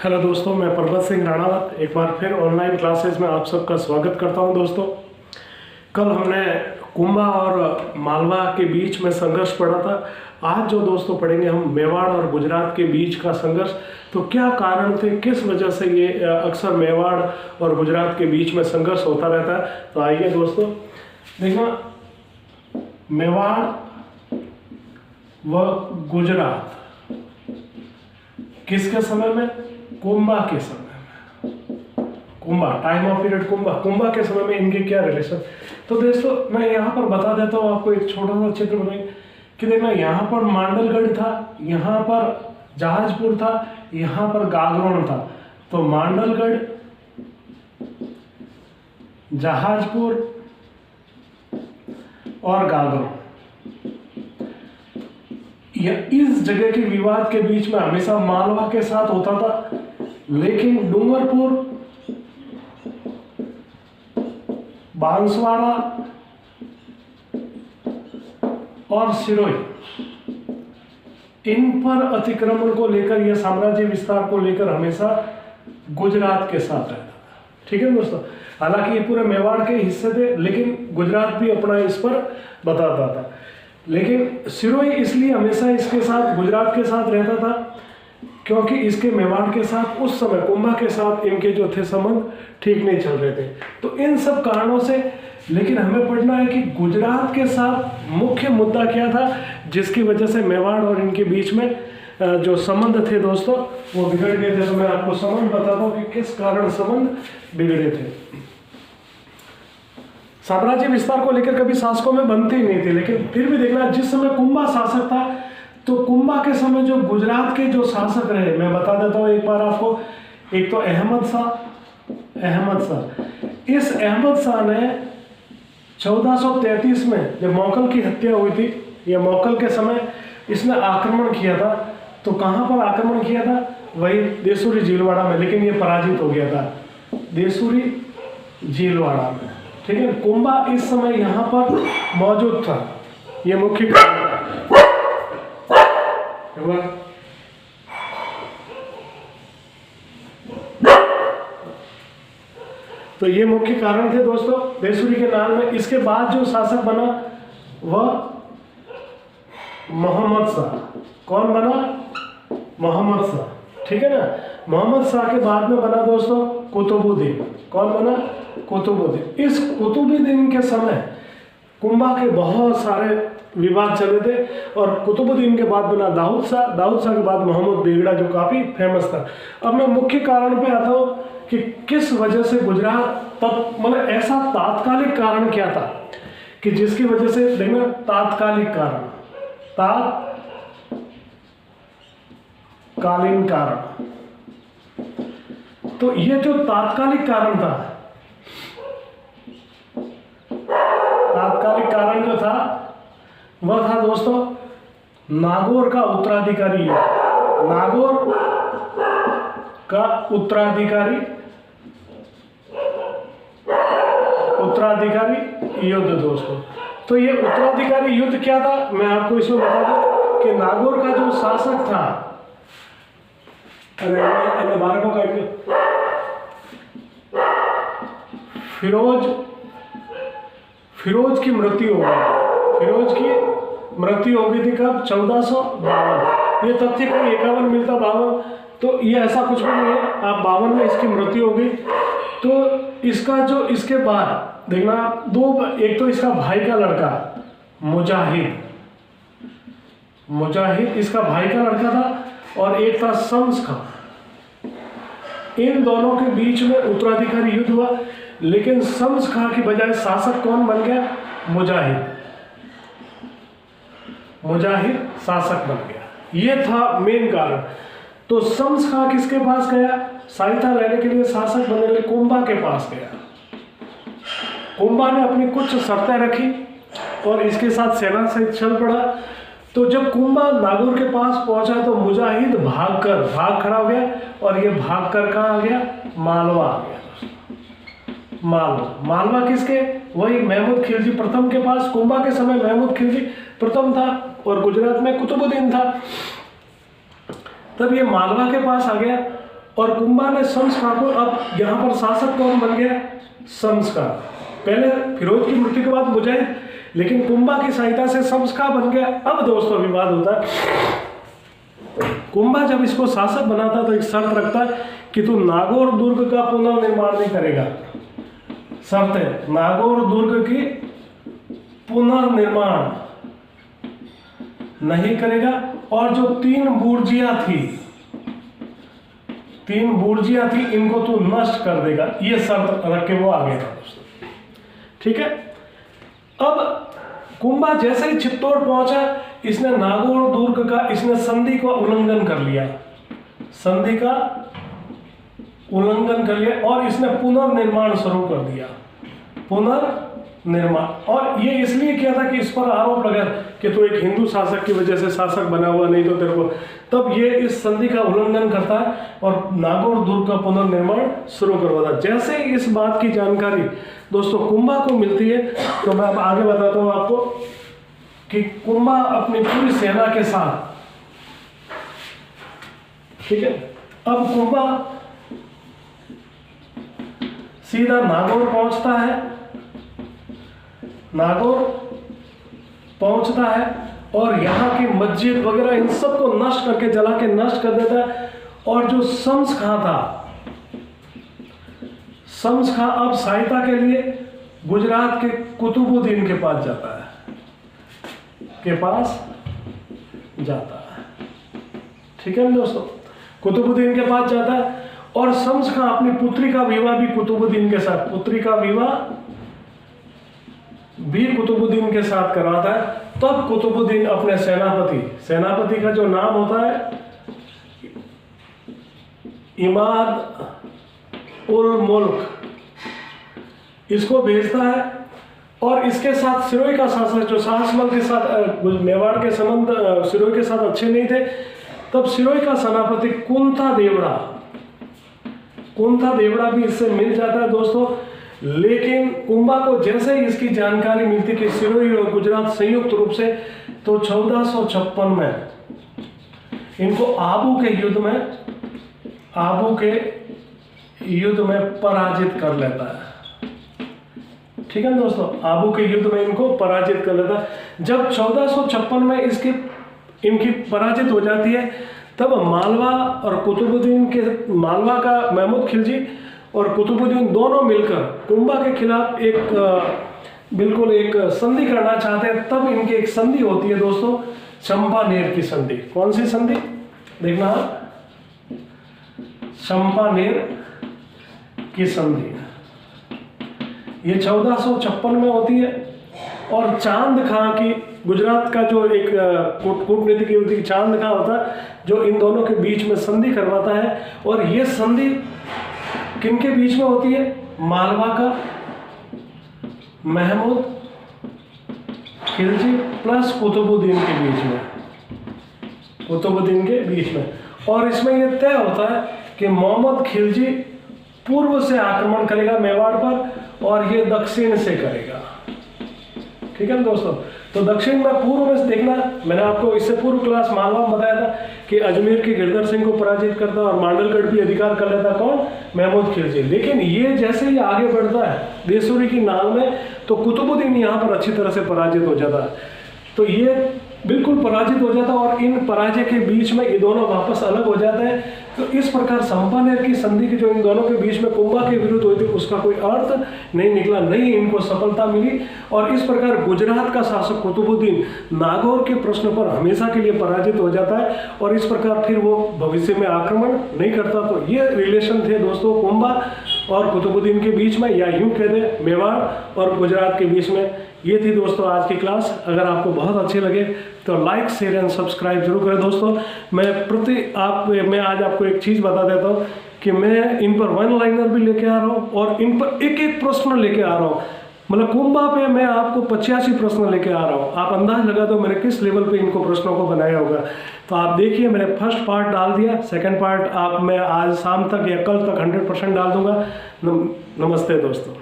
Hello दोस्तों, मैं पर्वत सिंह राणावत एक बार फिर ऑनलाइन क्लासेस में आप सबका स्वागत करता हूं। दोस्तों, कल हमने कुंभा और मालवा के बीच में संघर्ष पढ़ा था। आज जो दोस्तों पढ़ेंगे हम मेवाड़ और गुजरात के बीच का संघर्ष। तो क्या कारण थे, किस वजह से ये अक्सर मेवाड़ और गुजरात के बीच में संघर्ष होता रहता है। तो आइए दोस्तों देखना, मेवाड़ व गुजरात किसके समय में? कुंभा के समय में। Kumbha, time of period Kumbha के समय में इनके क्या रिलेशन। तो दोस्तों मैं यहाँ पर बता देता हूँ आपको, एक छोटा सा चित्र बनाइए कि देखना, यहाँ पर मांडलगढ़ था, यहाँ पर जहाजपुर था, यहाँ पर गागरोन था। तो मांडलगढ़, जहाजपुर और गागरोन, इस जगह के विवाद के बीच में हमेशा मालवा के साथ होता था। लेकिन डूंगरपुर, बांसवाड़ा और सिरोही, इन पर अतिक्रमण को लेकर, यह साम्राज्य विस्तार को लेकर हमेशा गुजरात के साथ रहता था। ठीक है दोस्तों, हालांकि ये पूरे मेवाड़ के हिस्से थे, लेकिन गुजरात भी अपना इस पर बताता था। लेकिन सिरोही इसलिए हमेशा इसके साथ, गुजरात के साथ रहता था क्योंकि इसके मेवाड़ के साथ उस समय कुंभा के साथ इनके जो थे संबंध ठीक नहीं चल रहे थे। तो इन सब कारणों से, लेकिन हमें पढ़ना है कि गुजरात के साथ मुख्य मुद्दा क्या था जिसकी वजह से मेवाड़ और इनके बीच में जो संबंध थे दोस्तों वो बिगड़ गए थे। तो मैं आपको संबंध बताता हूँ कि किस कारण संबंध बिगड़े थे। साम्राज्य विस्तार को लेकर कभी शासकों में बनते ही नहीं थे, लेकिन फिर भी देखना, जिस समय कुंभा शासक था तो कुंभा के समय जो गुजरात के जो शासक रहे, मैं बता देता हूँ एक बार आपको। एक तो अहमद शाह। इस अहमद शाह ने 1433 में जब मौकल की हत्या हुई थी, या मौकल के समय इसने आक्रमण किया था। तो कहाँ पर आक्रमण किया था? वही देसूरी झीलवाड़ा में, लेकिन ये पराजित हो गया था देसूरी झीलवाड़ा में। ठीक है, कुंभा इस समय यहाँ पर मौजूद था, ये मुख्य कारण था। तो ये मुख्य कारण थे दोस्तों देसूरी के नाम में। इसके बाद जो शासक बना वह मोहम्मद शाह। कौन बना? मोहम्मद शाह। ठीक है ना। मोहम्मद शाह के बाद में बना दोस्तों कुतुबुद्दीन। कौन बना? कुतुबुद्दीन। इस कुतुबुद्दीन के समय कुंभा के बहुत सारे विवाद चले थे, और कुतुबुद्दीन के बाद बना दाऊद शाह के बाद मोहम्मद बेगड़ा, जो काफी फेमस था। अब मैं मुख्य कारण पे आता हूँ कि किस वजह से गुजरात तक, मतलब ऐसा तात्कालिक कारण क्या था कि जिसकी वजह से, देखना, तात्कालिक कारण। तो ये जो तात्कालिक कारण था, तात्कालिक कारण जो था वह था दोस्तों नागौर का उत्तराधिकारी युद्ध। नागौर का उत्तराधिकारी युद्ध दोस्तों। तो ये उत्तराधिकारी युद्ध क्या था, मैं आपको इसमें बता दूं कि नागौर का जो शासक था, फिरोज की मृत्यु हो गई थी। कब? 1452। ये तथ्य कोई 51 मिलता, 52, तो ये ऐसा कुछ भी नहीं है। आप 52 में इसकी मृत्यु हो गई। तो इसका जो, इसके बाद देखना, दो, एक तो इसका भाई का लड़का मुजाहिद इसका भाई का लड़का था, और एक था शम्स खां। इन दोनों के बीच में उत्तराधिकारी युद्ध हुआ, लेकिन शम्स खां की बजाय शासक कौन बन गया? मुजाहिद शासक बन गया। ये था मेन कारण। तो शम्स खां किसके पास गया? सहायता लेने के लिए, शासक बनने के लिए कुंभा के पास गया। कुंभा ने अपनी कुछ शर्तें रखी और इसके साथ सेना सहित चल पड़ा। तो जब कुंभा नागौर के पास पहुंचा तो मुजाहिद भाग खड़ा हो गया, और ये भाग कर कहाँ आ गया? मालवा आ गया। मालवा किसके? वही महमूद खिलजी प्रथम के पास। कुंभा के समय महमूद खिलजी प्रथम था और गुजरात में कुतुबुद्दीन था। तब ये मालवा के पास आ गया और कुंभा ने शम्स-खां को, अब यहाँ पर शासक कौन बन गया? शम्स-खां। पहले फिरोज की मृत्यु के बाद मुजाहिद, लेकिन कुंभा की सहायता से शम्स-खां बन गया। अब दोस्तों विवाद होता है, कुंभा जब इसको शासक बनाता तो एक शर्त रखता है कि तू नागौर दुर्ग का पुनर्निर्माण नहीं करेगा। शर्त है, नागौर दुर्ग की पुनर्निर्माण नहीं करेगा, और जो 3 बुर्जियां थी इनको तू नष्ट कर देगा। ये शर्त रख के वो आगे था दोस्तों, ठीक है। अब कुंभा जैसे ही चित्तौड़ पहुंचा, इसने नागौर दुर्ग का, इसने संधि का उल्लंघन कर लिया, संधि का उल्लंघन कर लिया, और इसने पुनर्निर्माण शुरू कर दिया, पुनर्निर्माण। और ये इसलिए किया था कि इस पर आरोप लगा कि तू एक हिंदू शासक की वजह से शासक बना हुआ, नहीं तो तेरे को, तब ये इस संधि का उल्लंघन करता है और नागौर दुर्ग का पुनर्निर्माण शुरू करवाता। जैसे इस बात की जानकारी दोस्तों कुंभा को मिलती है, तो मैं अब आगे बताता हूँ आपको कि कुंभा अपनी पूरी सेना के साथ, ठीक है, अब कुंभा सीधा नागौर पहुंचता है, नागौर पहुंचता है और यहाँ की मस्जिद वगैरह इन सबको नष्ट करके, जला के नष्ट कर देता है। और जो शम्स-खां था, शम्स-खां अब सहायता के लिए गुजरात के कुतुबुद्दीन के पास जाता है, ठीक है दोस्तों, कुतुबुद्दीन के पास जाता है। और शम्स-खां अपनी पुत्री का विवाह भी कुतुबुद्दीन के साथ, पुत्री का विवाह भी कुतुबुद्दीन के साथ कराता है। तब कुतुबुद्दीन अपने सेनापति का जो नाम होता है इमाद उल मुल्क, इसको भेजता है। और इसके साथ सिरोही का शासक, जो शाहजमल के साथ मेवाड़ के संबंध सिरोही के साथ अच्छे नहीं थे, तब सिरोही का सेनापति कुंता देवड़ा भी इससे मिल जाता है दोस्तों। लेकिन कुंभा को जैसे ही इसकी जानकारी मिलती कि सिरोही और गुजरात संयुक्त रूप से, तो 1456 में इनको आबू के युद्ध में पराजित कर लेता है, ठीक है दोस्तों, आबू के युद्ध में इनको पराजित कर लेता है। जब 1456 में इनकी पराजित हो जाती है, तब मालवा और कुतुबुद्दीन के, मालवा का महमूद खिलजी और कुतुबुद्दीन दोनों मिलकर कुंभा के खिलाफ बिल्कुल एक संधि करना चाहते हैं। तब इनकी एक संधि होती है दोस्तों, चंपानेर की संधि। कौन सी संधि? देखना, चंपानेर की संधि, ये 1456 में होती है। और चांद खां की, गुजरात का जो एक कूटनीतिक युवती चांद खां होता है, जो इन दोनों के बीच में संधि करवाता है। और ये संधि किनके बीच में होती है? मालवा का महमूद खिलजी प्लस कुतुबुद्दीन के बीच में, और इसमें यह तय होता है कि मोहम्मद खिलजी पूर्व से आक्रमण करेगा मेवाड़ पर, और ये दक्षिण से करेगा, ठीक है दोस्तों। तो दक्षिण में, पूर्व में देखना, मैंने आपको इससे पूर्व क्लास मालवा में बताया था कि अजमेर के गिरधर सिंह को पराजित करता और मांडलगढ़ भी अधिकार कर लेता कौन? महमूद खिलजी। लेकिन ये जैसे ही आगे बढ़ता है देसूरी की नाल में, तो कुतुबुद्दीन यहाँ पर अच्छी तरह से पराजित हो जाता है। तो ये बिल्कुल पराजित हो जाता है, और इन पराजय के बीच में ये दोनों वापस अलग हो जाते हैं। तो इस प्रकार चंपानेर की संधि की जो इन दोनों के बीच में कुंभा के विरुद्ध हुई थी, उसका कोई अर्थ नहीं निकला, नहीं इनको सफलता मिली। और इस प्रकार गुजरात का शासक कुतुबुद्दीन नागौर के प्रश्न पर हमेशा के लिए पराजित हो जाता है, और इस प्रकार फिर वो भविष्य में आक्रमण नहीं करता। तो ये रिलेशन थे दोस्तों कुंभा और कुतुबुद्दीन के बीच में, या यूं कह दें मेवाड़ और गुजरात के बीच में। ये थी दोस्तों आज की क्लास। अगर आपको बहुत अच्छे लगे तो लाइक, शेयर एंड सब्सक्राइब जरूर करें दोस्तों। मैं आज आपको एक चीज़ बता देता हूँ कि मैं इन पर वन लाइनर भी लेके आ रहा हूँ, और इन पर एक एक प्रश्न लेके आ रहा हूँ। मतलब कुंभा पे मैं आपको 85 प्रश्न लेके आ रहा हूँ। आप अंदाज लगा दो मैंने किस लेवल पे इनको प्रश्नों को बनाया होगा। तो आप देखिए, मैंने फर्स्ट पार्ट डाल दिया, सेकंड पार्ट मैं आज शाम तक या कल तक 100% डाल दूंगा। नमस्ते दोस्तों।